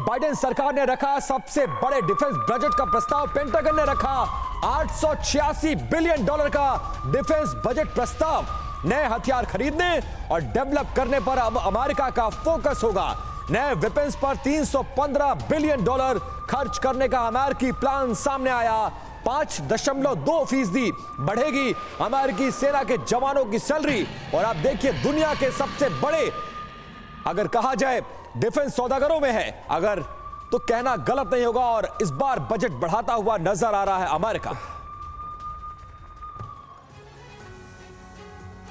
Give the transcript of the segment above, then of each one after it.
Biden सरकार ने रखा सबसे बड़े डिफेंस बजट का प्रस्ताव। पेंटागन ने रखा $886 बिलियन का डिफेंस बजट प्रस्ताव। नए हथियार खरीदने और डेवलप करने पर अब अमेरिका का फोकस होगा। नए वेपन्स पर $315 बिलियन खर्च करने का अमेरिकी प्लान सामने आया। 5.2% बढ़ेगी अमेरिकी सेना के जवानों की सैलरी। और आप देखिए, दुनिया के सबसे बड़े अगर कहा जाए डिफेंस सौदागरों में है अगर, तो कहना गलत नहीं होगा। और इस बार बजट बढ़ाता हुआ नजर आ रहा है अमेरिका।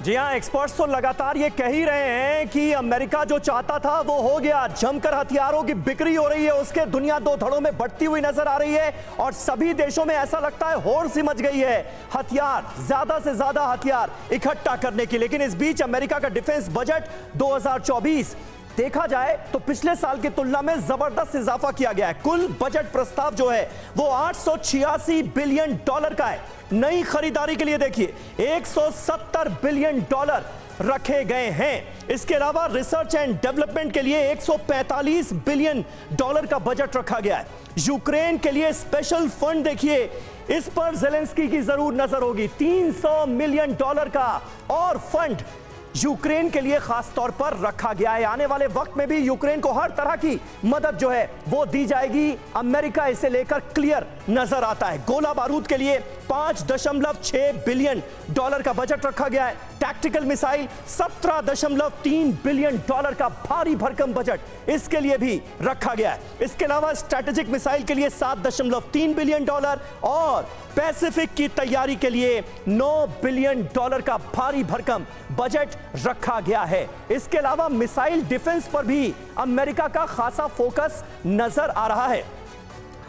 जी हां, एक्सपर्ट्स तो लगातार ये कह ही रहे हैं कि अमेरिका जो चाहता था वो हो गया। जमकर हथियारों की बिक्री हो रही है, उसके दुनिया दो धड़ों में बढ़ती हुई नजर आ रही है और सभी देशों में ऐसा लगता है होड़ सी मच गई है हथियार, ज्यादा से ज्यादा हथियार इकट्ठा करने की। लेकिन इस बीच अमेरिका का डिफेंस बजट 2024 देखा जाए तो पिछले साल की तुलना में जबरदस्त इजाफा किया गया है। कुल बजट प्रस्ताव जो है वो $886 बिलियन का है। नई खरीदारी के लिए देखिए $170 बिलियन रखे गए हैं। इसके अलावा रिसर्च एंड डेवलपमेंट के लिए $145 बिलियन का बजट रखा गया है। यूक्रेन के लिए स्पेशल फंड देखिए, इस पर ज़ेलेंस्की की जरूर नजर होगी। $300 मिलियन का और फंड यूक्रेन के लिए खास तौर पर रखा गया है। आने वाले वक्त में भी यूक्रेन को हर तरह की मदद जो है वो दी जाएगी। अमेरिका इसे लेकर क्लियर नजर आता है। गोला बारूद के लिए $5.6 बिलियन का बजट रखा गया है। टैक्टिकल मिसाइल $17.3 बिलियन का भारी भरकम बजट इसके लिए भी रखा गया है। इसके अलावा स्ट्रैटेजिक मिसाइल के लिए $7.3 बिलियन और पैसिफिक की तैयारी के लिए $9 बिलियन का भारी भरकम बजट रखा गया है। इसके अलावा मिसाइल डिफेंस पर भी अमेरिका का खासा फोकस नजर आ रहा है।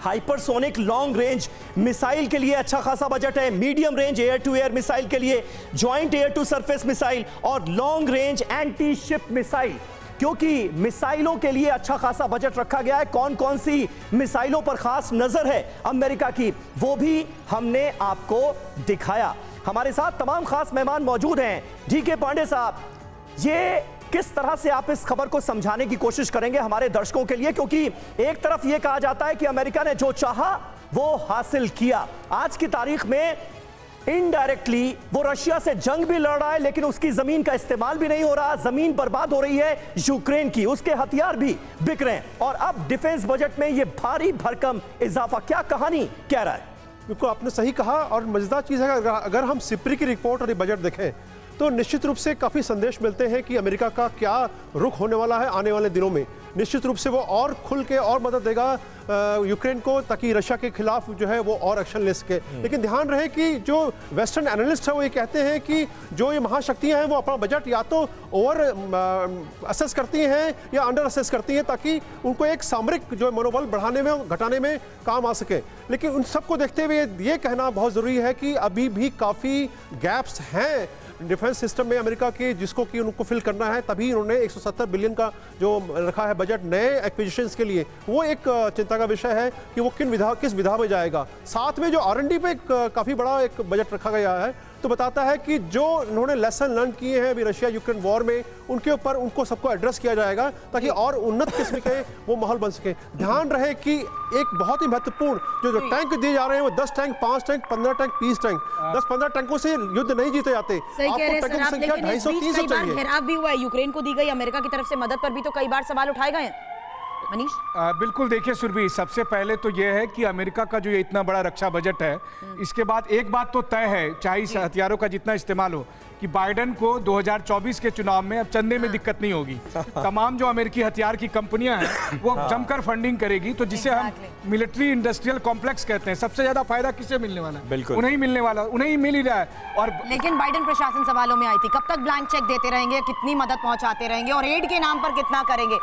हाइपरसोनिक लॉन्ग रेंज मिसाइल के लिए अच्छा खासा बजट है। Medium range air to air missile के लिए joint air to surface missile और long range anti ship missile, क्योंकि मिसाइलों के लिए अच्छा खासा बजट रखा गया है। कौन कौन सी मिसाइलों पर खास नजर है अमेरिका की, वो भी हमने आपको दिखाया। हमारे साथ तमाम खास मेहमान मौजूद हैं। DK पांडे साहब, ये किस तरह से आप इस खबर को समझाने की कोशिश करेंगे हमारे दर्शकों के लिए, क्योंकि एक तरफ यह कहा जाता है कि अमेरिका ने जो चाहा वो हासिल किया। आज की तारीख में इनडायरेक्टली वो रशिया से जंग भी लड़ रहा है, लेकिन उसकी जमीन का इस्तेमाल भी नहीं हो रहा। जमीन बर्बाद हो रही है यूक्रेन की, उसके हथियार भी बिक रहे हैं और अब डिफेंस बजट में ये भारी भरकम इजाफा, क्या कहानी कह रहा है? बिल्कुल आपने सही कहा। और मजेदार चीज़ है, अगर हम सिप्री की रिपोर्ट और ये बजट देखें तो निश्चित रूप से काफ़ी संदेश मिलते हैं कि अमेरिका का क्या रुख होने वाला है आने वाले दिनों में। निश्चित रूप से वो और खुल के और मदद देगा यूक्रेन को, ताकि रशिया के खिलाफ जो है वो और एक्शन ले सके। लेकिन ध्यान रहे कि जो वेस्टर्न एनालिस्ट है वो ये कहते हैं कि जो ये महाशक्तियां हैं वो अपना बजट या तो ओवर असेस करती हैं या अंडर असेस करती हैं, ताकि उनको एक सामरिक जो मनोबल बढ़ाने में घटाने में काम आ सके। लेकिन उन सबको देखते हुए ये कहना बहुत ज़रूरी है कि अभी भी काफ़ी गैप्स हैं डिफेंस सिस्टम में अमेरिका के, जिसको कि उनको फिल करना है। तभी उन्होंने 170 बिलियन का जो रखा है बजट नए एक्विजिशंस के लिए, वो एक चिंता का विषय है कि वो किस विधा में जाएगा। साथ में जो R&D पे काफ़ी बड़ा एक बजट रखा गया है, तो बताता है कि जो उन्होंने लेसन लर्न किए हैं अभी रशिया यूक्रेन वॉर में, उनके ऊपर उनको सबको एड्रेस किया जाएगा ताकि और उन्नत किस्म के वो माहौल बन सके। ध्यान रहे कि एक बहुत ही महत्वपूर्ण जो टैंक दिए जा रहे हैं वो 10 टैंक, 5 टैंक, 15 टैंक, 20 टैंक, 10-15 टैंकों से युद्ध नहीं जीते जाते। आपको टैंकों की संख्या 250-300 चाहिए। घेराव भी हुआ है, यूक्रेन को दी गई अमेरिका की तरफ से मदद पर भी तो कई बार सवाल उठाए गए हैं। मनीष, बिल्कुल देखिए सुरभि, सबसे पहले तो यह है कि अमेरिका का जो ये इतना बड़ा रक्षा बजट है, इसके बाद एक बात तो तय है, चाहे इस हथियारों का जितना इस्तेमाल हो, कि बाइडेन को 2024 के चुनाव में अब चंदे में दिक्कत नहीं होगी। तमाम जो अमेरिकी हथियार की कंपनियां हैं वो जमकर फंडिंग करेगी। तो जिसे हम मिलिट्री इंडस्ट्रियल कॉम्प्लेक्स कहते हैं, सबसे ज्यादा फायदा किसे मिलने वाला है? बिल्कुल उन्हें ही मिलने वाला, उन्हें ही मिल ही रहा है। और लेकिन बाइडेन प्रशासन सवालों में आई थी, कब तक ब्लैंक चेक देते रहेंगे, कितनी मदद पहुंचाते रहेंगे और एड के नाम पर कितना करेंगे?